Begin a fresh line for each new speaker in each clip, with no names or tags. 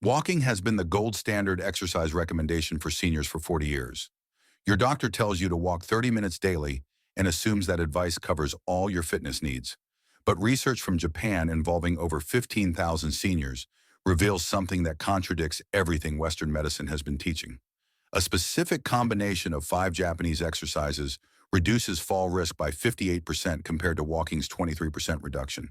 Walking has been the gold standard exercise recommendation for seniors for 40 years. Your doctor tells you to walk 30 minutes daily and assumes that advice covers all your fitness needs. But research from Japan involving over 15,000 seniors reveals something that contradicts everything Western medicine has been teaching. A specific combination of 5 Japanese exercises reduces fall risk by 58% compared to walking's 23% reduction.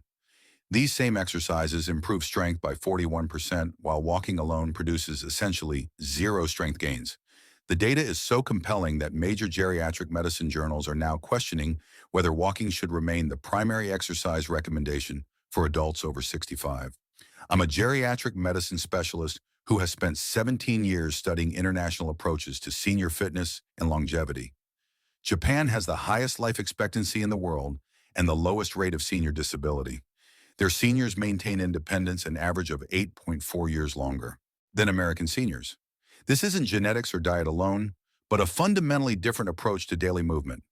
These same exercises improve strength by 41%, while walking alone produces essentially zero strength gains. The data is so compelling that major geriatric medicine journals are now questioning whether walking should remain the primary exercise recommendation for adults over 65. I'm a geriatric medicine specialist who has spent 17 years studying international approaches to senior fitness and longevity. Japan has the highest life expectancy in the world and the lowest rate of senior disability. Their seniors maintain independence an average of 8.4 years longer than American seniors. This isn't genetics or diet alone, but a fundamentally different approach to daily movement.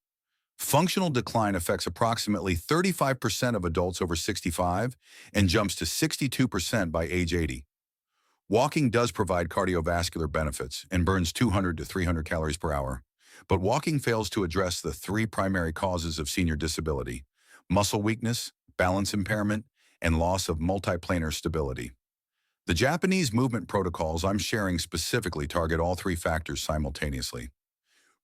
Functional decline affects approximately 35% of adults over 65 and jumps to 62% by age 80. Walking does provide cardiovascular benefits and burns 200 to 300 calories per hour, but walking fails to address the 3 primary causes of senior disability: muscle weakness, balance impairment, and loss of multiplanar stability. The Japanese movement protocols I'm sharing specifically target all 3 factors simultaneously.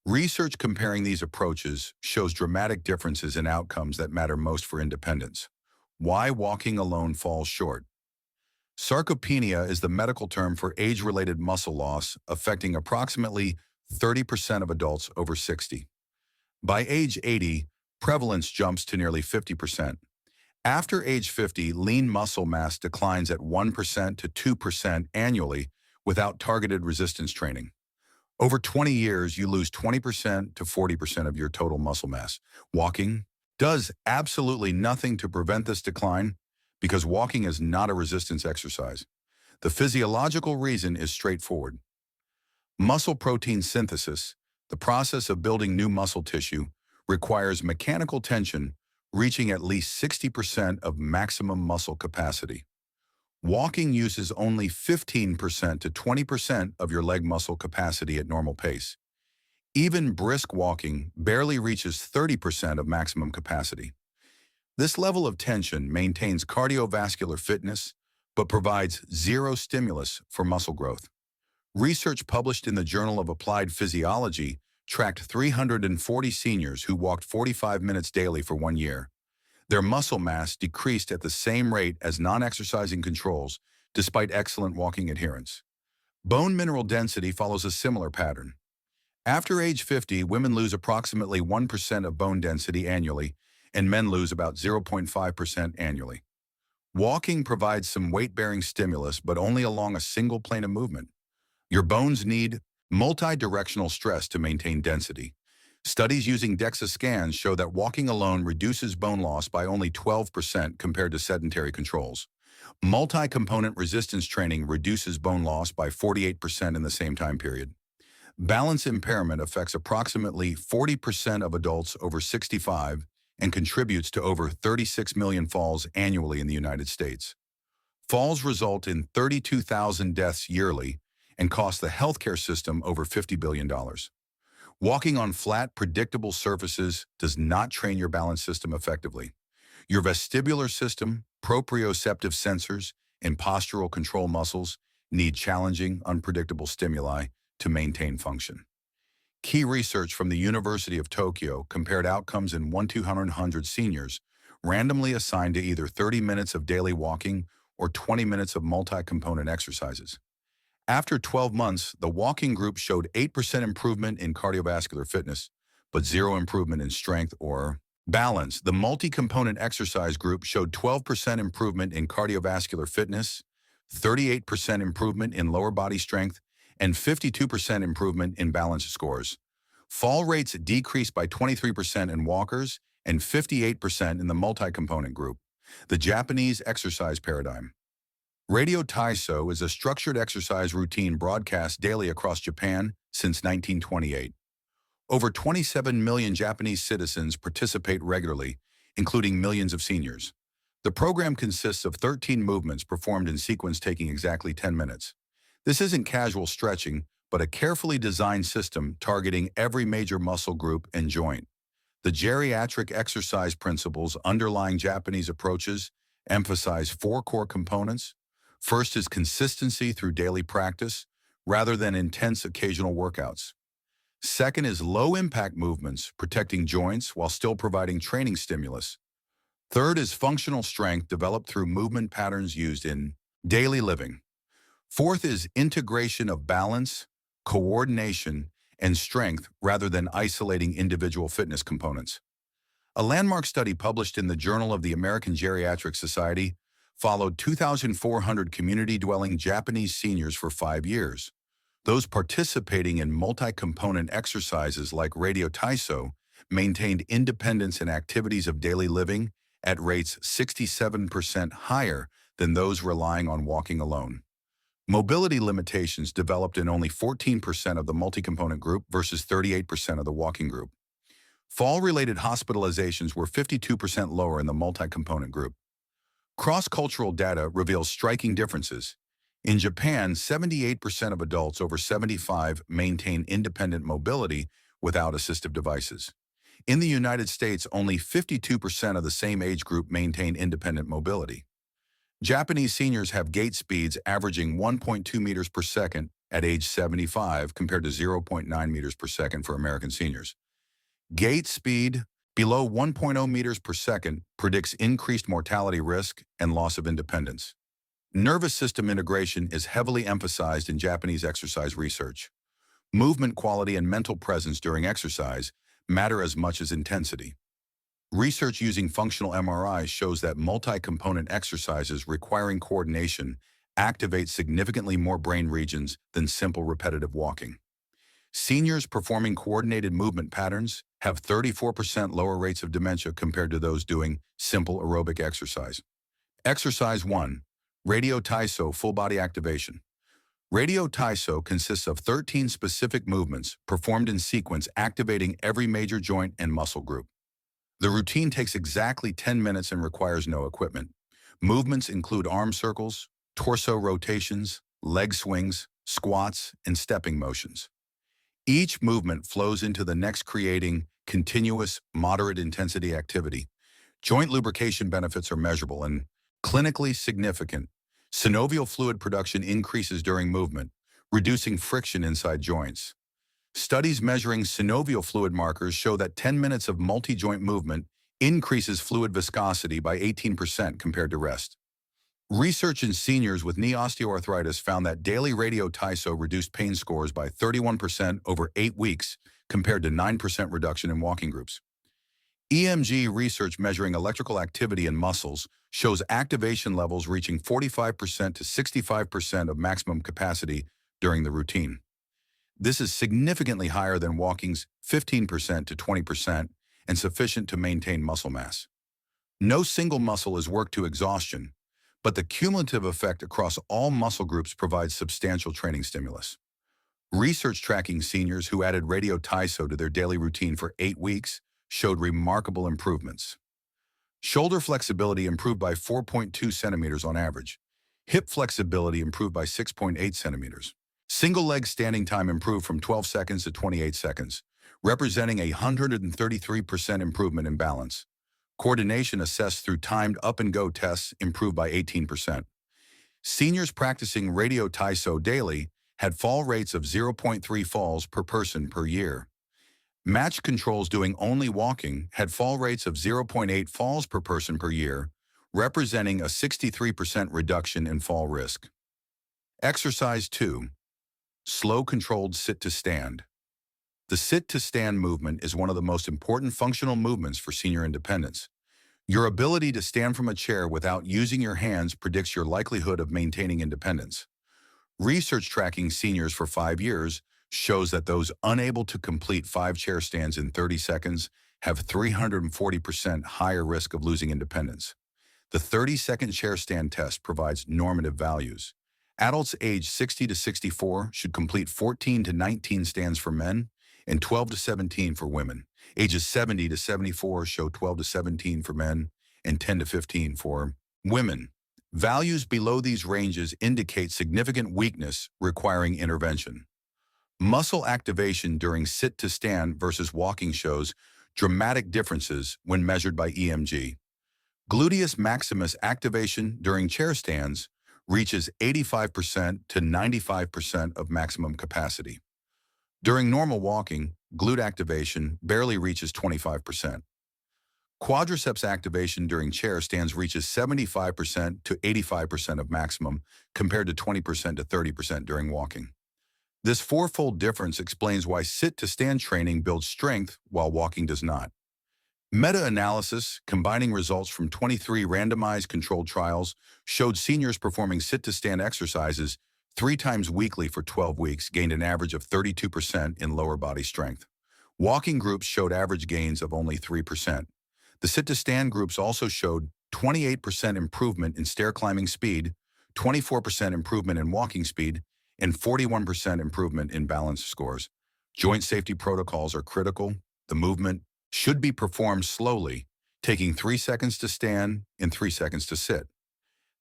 Research comparing these approaches shows dramatic differences in outcomes that matter most for independence. Why walking alone falls short. Sarcopenia is the medical term for age-related muscle loss affecting approximately 30% of adults over 60. By age 80, prevalence jumps to nearly 50%. After age 50, lean muscle mass declines at 1% to 2% annually without targeted resistance training. Over 20 years, you lose 20% to 40% of your total muscle mass. Walking does absolutely nothing to prevent this decline because walking is not a resistance exercise. The physiological reason is straightforward. Muscle protein synthesis, the process of building new muscle tissue, requires mechanical tension reaching at least 60% of maximum muscle capacity. Walking uses only 15% to 20% of your leg muscle capacity at normal pace. Even brisk walking barely reaches 30% of maximum capacity. This level of tension maintains cardiovascular fitness, but provides zero stimulus for muscle growth. Research published in the Journal of Applied Physiology tracked 340 seniors who walked 45 minutes daily for 1 year. Their muscle mass decreased at the same rate as non-exercising controls, despite excellent walking adherence. Bone mineral density follows a similar pattern. After age 50, women lose approximately 1% of bone density annually, and men lose about 0.5% annually. Walking provides some weight-bearing stimulus, but only along a single plane of movement. Your bones need multi-directional stress to maintain density. Studies using DEXA scans show that walking alone reduces bone loss by only 12% compared to sedentary controls. Multi-component resistance training reduces bone loss by 48% in the same time period. Balance impairment affects approximately 40% of adults over 65 and contributes to over 36 million falls annually in the United States. Falls result in 32,000 deaths yearly and cost the healthcare system over $50 billion. Walking on flat, predictable surfaces does not train your balance system effectively. Your vestibular system, proprioceptive sensors, and postural control muscles need challenging, unpredictable stimuli to maintain function. Key research from the University of Tokyo compared outcomes in 1,200 seniors randomly assigned to either 30 minutes of daily walking or 20 minutes of multi-component exercises. After 12 months, the walking group showed 8% improvement in cardiovascular fitness, but 0 improvement in strength or balance. The multi-component exercise group showed 12% improvement in cardiovascular fitness, 38% improvement in lower body strength, and 52% improvement in balance scores. Fall rates decreased by 23% in walkers and 58% in the multi-component group. The Japanese exercise paradigm. Radio Taiso is a structured exercise routine broadcast daily across Japan since 1928. Over 27 million Japanese citizens participate regularly, including millions of seniors. The program consists of 13 movements performed in sequence taking exactly 10 minutes. This isn't casual stretching, but a carefully designed system targeting every major muscle group and joint. The geriatric exercise principles underlying Japanese approaches emphasize four core components. First is consistency through daily practice, rather than intense occasional workouts. Second is low-impact movements, protecting joints while still providing training stimulus. Third is functional strength developed through movement patterns used in daily living. Fourth is integration of balance, coordination, and strength rather than isolating individual fitness components. A landmark study published in the Journal of the American Geriatric Society followed 2,400 community-dwelling Japanese seniors for 5 years. Those participating in multi-component exercises like radio Taiso maintained independence in activities of daily living at rates 67% higher than those relying on walking alone. Mobility limitations developed in only 14% of the multi-component group versus 38% of the walking group. Fall-related hospitalizations were 52% lower in the multi-component group. Cross-cultural data reveals striking differences. In Japan, 78% of adults over 75 maintain independent mobility without assistive devices. In the United States, only 52% of the same age group maintain independent mobility. Japanese seniors have gait speeds averaging 1.2 meters per second at age 75 compared to 0.9 meters per second for American seniors. Gait speed below 1.0 meters per second predicts increased mortality risk and loss of independence. Nervous system integration is heavily emphasized in Japanese exercise research. Movement quality and mental presence during exercise matter as much as intensity. Research using functional MRI shows that multi-component exercises requiring coordination activate significantly more brain regions than simple repetitive walking. Seniors performing coordinated movement patterns have 34% lower rates of dementia compared to those doing simple aerobic exercise. Exercise 1. Radio Taiso Full Body Activation. Radio Taiso consists of 13 specific movements performed in sequence activating every major joint and muscle group. The routine takes exactly 10 minutes and requires no equipment. Movements include arm circles, torso rotations, leg swings, squats, and stepping motions. Each movement flows into the next, creating continuous, moderate-intensity activity. Joint lubrication benefits are measurable and clinically significant. Synovial fluid production increases during movement, reducing friction inside joints. Studies measuring synovial fluid markers show that 10 minutes of multi-joint movement increases fluid viscosity by 18% compared to rest. Research in seniors with knee osteoarthritis found that daily radio Taiso reduced pain scores by 31% over 8 weeks compared to 9% reduction in walking groups. EMG research measuring electrical activity in muscles shows activation levels reaching 45% to 65% of maximum capacity during the routine. This is significantly higher than walking's 15% to 20% and sufficient to maintain muscle mass. No single muscle is worked to exhaustion, but the cumulative effect across all muscle groups provides substantial training stimulus. Research tracking seniors who added radio Taiso to their daily routine for 8 weeks showed remarkable improvements. Shoulder flexibility improved by 4.2 centimeters on average. Hip flexibility improved by 6.8 centimeters. Single leg standing time improved from 12 seconds to 28 seconds, representing a 133% improvement in balance. Coordination assessed through timed up-and-go tests improved by 18%. Seniors practicing radio Taiso daily had fall rates of 0.3 falls per person per year. Matched controls doing only walking had fall rates of 0.8 falls per person per year, representing a 63% reduction in fall risk. Exercise 2. Slow controlled sit-to-stand. The sit-to-stand movement is one of the most important functional movements for senior independence. Your ability to stand from a chair without using your hands predicts your likelihood of maintaining independence. Research tracking seniors for 5 years shows that those unable to complete 5 chair stands in 30 seconds have 340% higher risk of losing independence. The 30-second chair stand test provides normative values. Adults aged 60 to 64 should complete 14 to 19 stands for men and 12 to 17 for women. Ages 70 to 74 show 12 to 17 for men and 10 to 15 for women. Values below these ranges indicate significant weakness requiring intervention. Muscle activation during sit-to-stand versus walking shows dramatic differences when measured by EMG. Gluteus maximus activation during chair stands reaches 85% to 95% of maximum capacity. During normal walking, glute activation barely reaches 25%. Quadriceps activation during chair stands reaches 75% to 85% of maximum, compared to 20% to 30% during walking. This fourfold difference explains why sit-to-stand training builds strength while walking does not. Meta-analysis, combining results from 23 randomized controlled trials, showed seniors performing sit-to-stand exercises 3 times weekly for 12 weeks gained an average of 32% in lower body strength. Walking groups showed average gains of only 3%. The sit-to-stand groups also showed 28% improvement in stair climbing speed, 24% improvement in walking speed, and 41% improvement in balance scores. Joint safety protocols are critical. The movement should be performed slowly, taking 3 seconds to stand and 3 seconds to sit.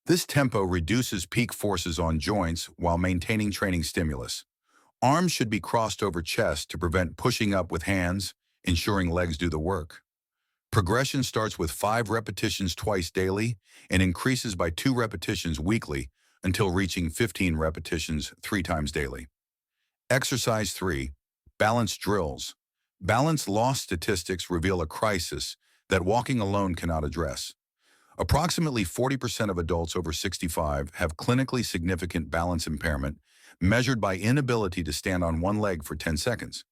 This tempo reduces peak forces on joints while maintaining training stimulus. Arms should be crossed over chest to prevent pushing up with hands, ensuring legs do the work. Progression starts with 5 repetitions twice daily and increases by 2 repetitions weekly until reaching 15 repetitions 3 times daily. Exercise 3. Balance drills. Balance loss statistics reveal a crisis that walking alone cannot address. Approximately 40% of adults over 65 have clinically significant balance impairment, measured by inability to stand on one leg for 10 seconds.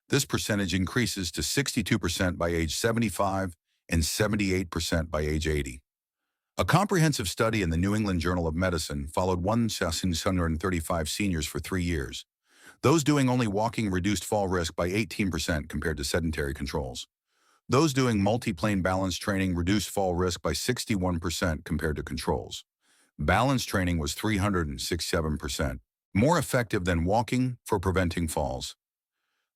This percentage increases to 62% by age 75 and 78% by age 80. A comprehensive study in the New England Journal of Medicine followed 1,635 seniors for 3 years. Those doing only walking reduced fall risk by 18% compared to sedentary controls. Those doing multi-plane balance training reduced fall risk by 61% compared to controls. Balance training was 367% more effective than walking for preventing falls.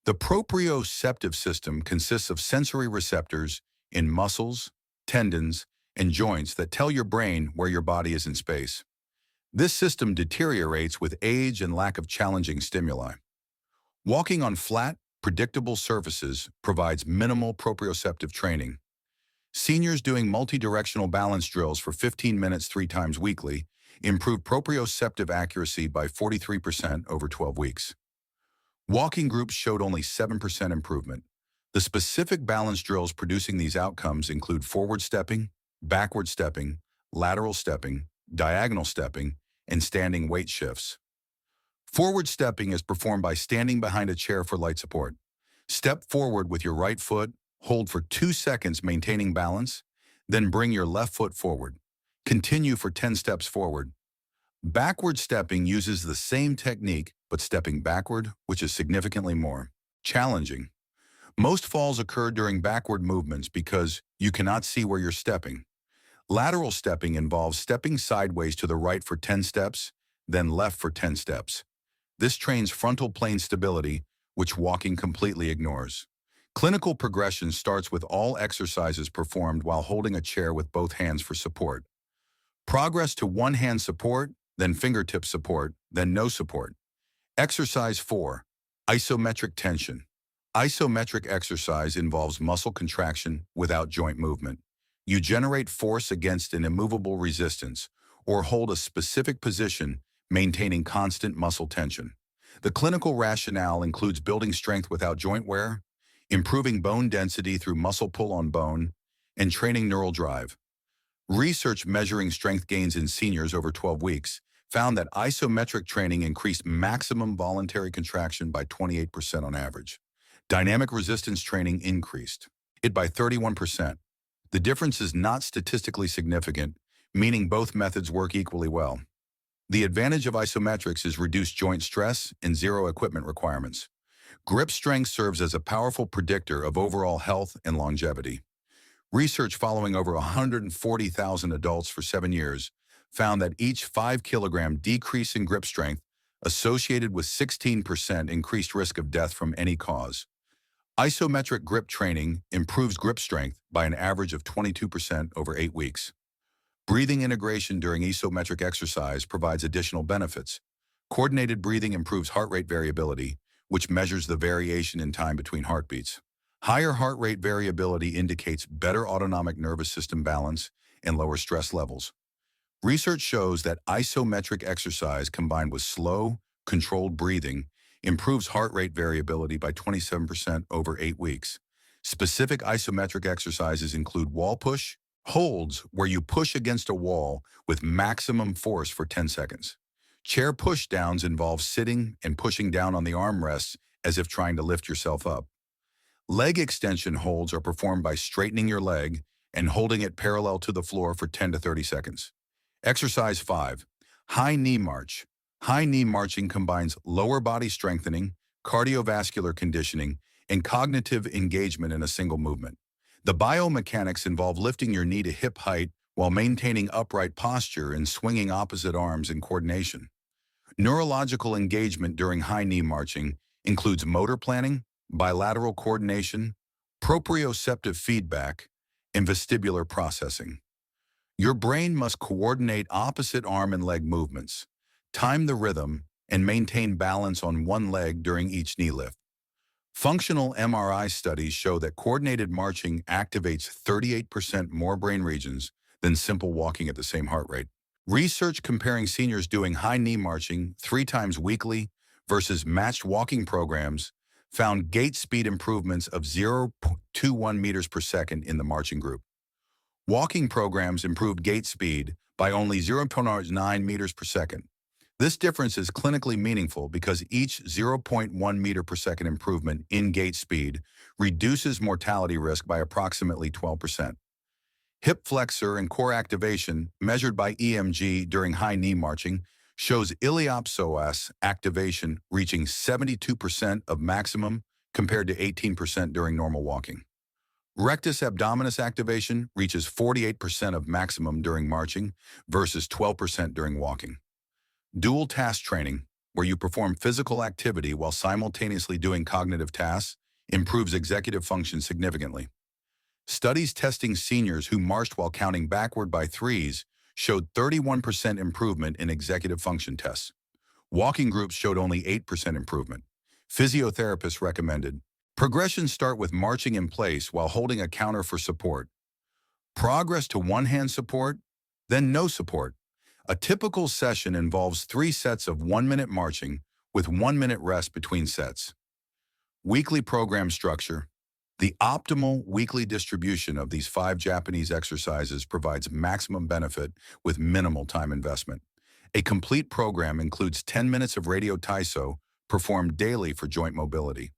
The proprioceptive system consists of sensory receptors in muscles, tendons, and joints that tell your brain where your body is in space. This system deteriorates with age and lack of challenging stimuli. Walking on flat, predictable surfaces provides minimal proprioceptive training. Seniors doing multi-directional balance drills for 15 minutes 3 times weekly improved proprioceptive accuracy by 43% over 12 weeks. Walking groups showed only 7% improvement. The specific balance drills producing these outcomes include forward stepping, backward stepping, lateral stepping, diagonal stepping, and standing weight shifts. Forward stepping is performed by standing behind a chair for light support. Step forward with your right foot, hold for 2 seconds maintaining balance, then bring your left foot forward. Continue for 10 steps forward. Backward stepping uses the same technique, but stepping backward, which is significantly more challenging. Most falls occur during backward movements because you cannot see where you're stepping. Lateral stepping involves stepping sideways to the right for 10 steps, then left for 10 steps. This trains frontal plane stability, which walking completely ignores. Clinical progression starts with all exercises performed while holding a chair with both hands for support. Progress to one-hand support, then fingertip support, then no support. Exercise 4. Isometric tension. Isometric exercise involves muscle contraction without joint movement. You generate force against an immovable resistance, or hold a specific position, maintaining constant muscle tension. The clinical rationale includes building strength without joint wear, improving bone density through muscle pull on bone, and training neural drive. Research measuring strength gains in seniors over 12 weeks found that isometric training increased maximum voluntary contraction by 28% on average. Dynamic resistance training increased it by 31%. The difference is not statistically significant, meaning both methods work equally well. The advantage of isometrics is reduced joint stress and zero equipment requirements. Grip strength serves as a powerful predictor of overall health and longevity. Research following over 140,000 adults for 7 years found that each 5-kilogram decrease in grip strength associated with 16% increased risk of death from any cause. Isometric grip training improves grip strength by an average of 22% over 8 weeks. Breathing integration during isometric exercise provides additional benefits. Coordinated breathing improves heart rate variability, which measures the variation in time between heartbeats. Higher heart rate variability indicates better autonomic nervous system balance and lower stress levels. Research shows that isometric exercise combined with slow, controlled breathing improves heart rate variability by 27% over 8 weeks. Specific isometric exercises include wall push, holds where you push against a wall with maximum force for 10 seconds. Chair push downs involve sitting and pushing down on the armrests as if trying to lift yourself up. Leg extension holds are performed by straightening your leg and holding it parallel to the floor for 10 to 30 seconds. Exercise 5. High knee march. High knee marching combines lower body strengthening, cardiovascular conditioning, and cognitive engagement in a single movement. The biomechanics involve lifting your knee to hip height while maintaining upright posture and swinging opposite arms in coordination. Neurological engagement during high knee marching includes motor planning, bilateral coordination, proprioceptive feedback, and vestibular processing. Your brain must coordinate opposite arm and leg movements, time the rhythm, and maintain balance on one leg during each knee lift. Functional MRI studies show that coordinated marching activates 38% more brain regions than simple walking at the same heart rate. Research comparing seniors doing high knee marching 3 times weekly versus matched walking programs found gait speed improvements of 0.21 meters per second in the marching group. Walking programs improved gait speed by only 0.9 meters per second. This difference is clinically meaningful because each 0.1 meter per second improvement in gait speed reduces mortality risk by approximately 12%. Hip flexor and core activation, measured by EMG during high knee marching, shows iliopsoas activation reaching 72% of maximum compared to 18% during normal walking. Rectus abdominis activation reaches 48% of maximum during marching versus 12% during walking. Dual task training, where you perform physical activity while simultaneously doing cognitive tasks, improves executive function significantly. Studies testing seniors who marched while counting backward by threes showed 31% improvement in executive function tests. Walking groups showed only 8% improvement. Physiotherapists recommended progressions start with marching in place while holding a counter for support. Progress to one-hand support, then no support. A typical session involves 3 sets of 1-minute marching with 1-minute rest between sets. Weekly program structure. The optimal weekly distribution of these 5 Japanese exercises provides maximum benefit with minimal time investment. A complete program includes 10 minutes of radio Taiso performed daily for joint mobility.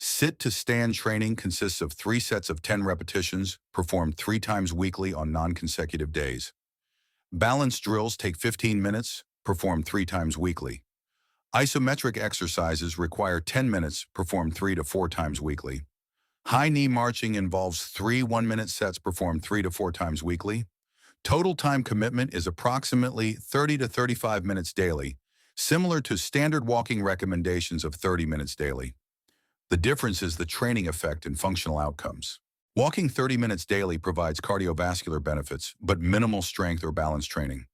Sit-to-stand training consists of 3 sets of 10 repetitions performed 3 times weekly on non-consecutive days. Balance drills take 15 minutes, performed 3 times weekly. Isometric exercises require 10 minutes, performed 3 to 4 times weekly. High knee marching involves 3 1-minute sets performed 3 to 4 times weekly. Total time commitment is approximately 30 to 35 minutes daily, similar to standard walking recommendations of 30 minutes daily. The difference is the training effect and functional outcomes. Walking 30 minutes daily provides cardiovascular benefits, but minimal strength or balance training.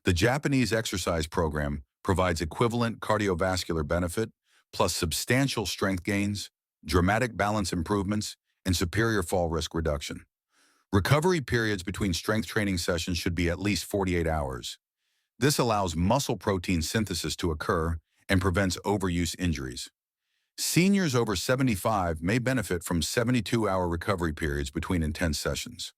The Japanese exercise program provides equivalent cardiovascular benefit, plus substantial strength gains, dramatic balance improvements, and superior fall risk reduction. Recovery periods between strength training sessions should be at least 48 hours. This allows muscle protein synthesis to occur and prevents overuse injuries. Seniors over 75 may benefit from 72-hour recovery periods between intense sessions.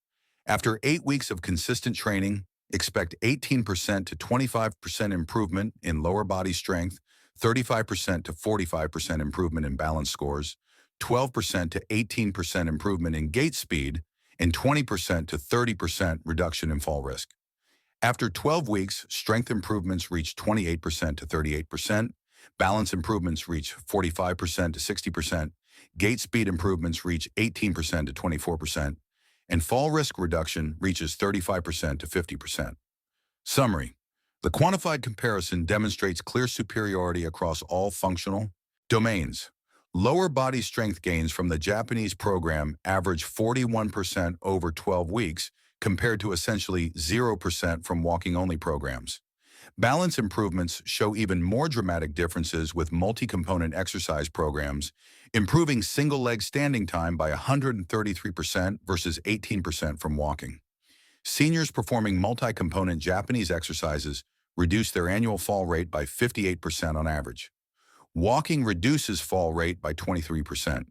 After 8 weeks of consistent training, expect 18% to 25% improvement in lower body strength, 35% to 45% improvement in balance scores, 12% to 18% improvement in gait speed, and 20% to 30% reduction in fall risk. After 12 weeks, strength improvements reach 28% to 38%, balance improvements reach 45% to 60%, gait speed improvements reach 18% to 24%, and fall risk reduction reaches 35% to 50%. Summary: the quantified comparison demonstrates clear superiority across all functional domains. Lower body strength gains from the Japanese program average 41% over 12 weeks compared to essentially 0% from walking-only programs. Balance improvements show even more dramatic differences with multi-component exercise programs, improving single-leg standing time by 133% versus 18% from walking. Seniors performing multi-component Japanese exercises reduce their annual fall rate by 58% on average. Walking reduces fall rate by 23%.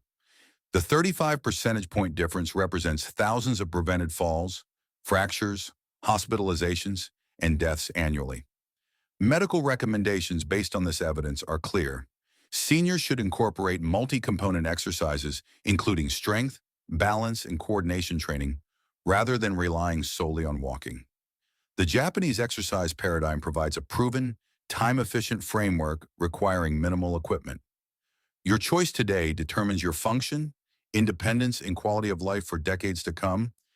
The 35 percentage point difference represents thousands of prevented falls, fractures, hospitalizations, and deaths annually. Medical recommendations based on this evidence are clear. Seniors should incorporate multi-component exercises, including strength, balance, and coordination training, rather than relying solely on walking. The Japanese exercise paradigm provides a proven, time-efficient framework requiring minimal equipment. Your choice today determines your function, independence, and quality of life for decades to come,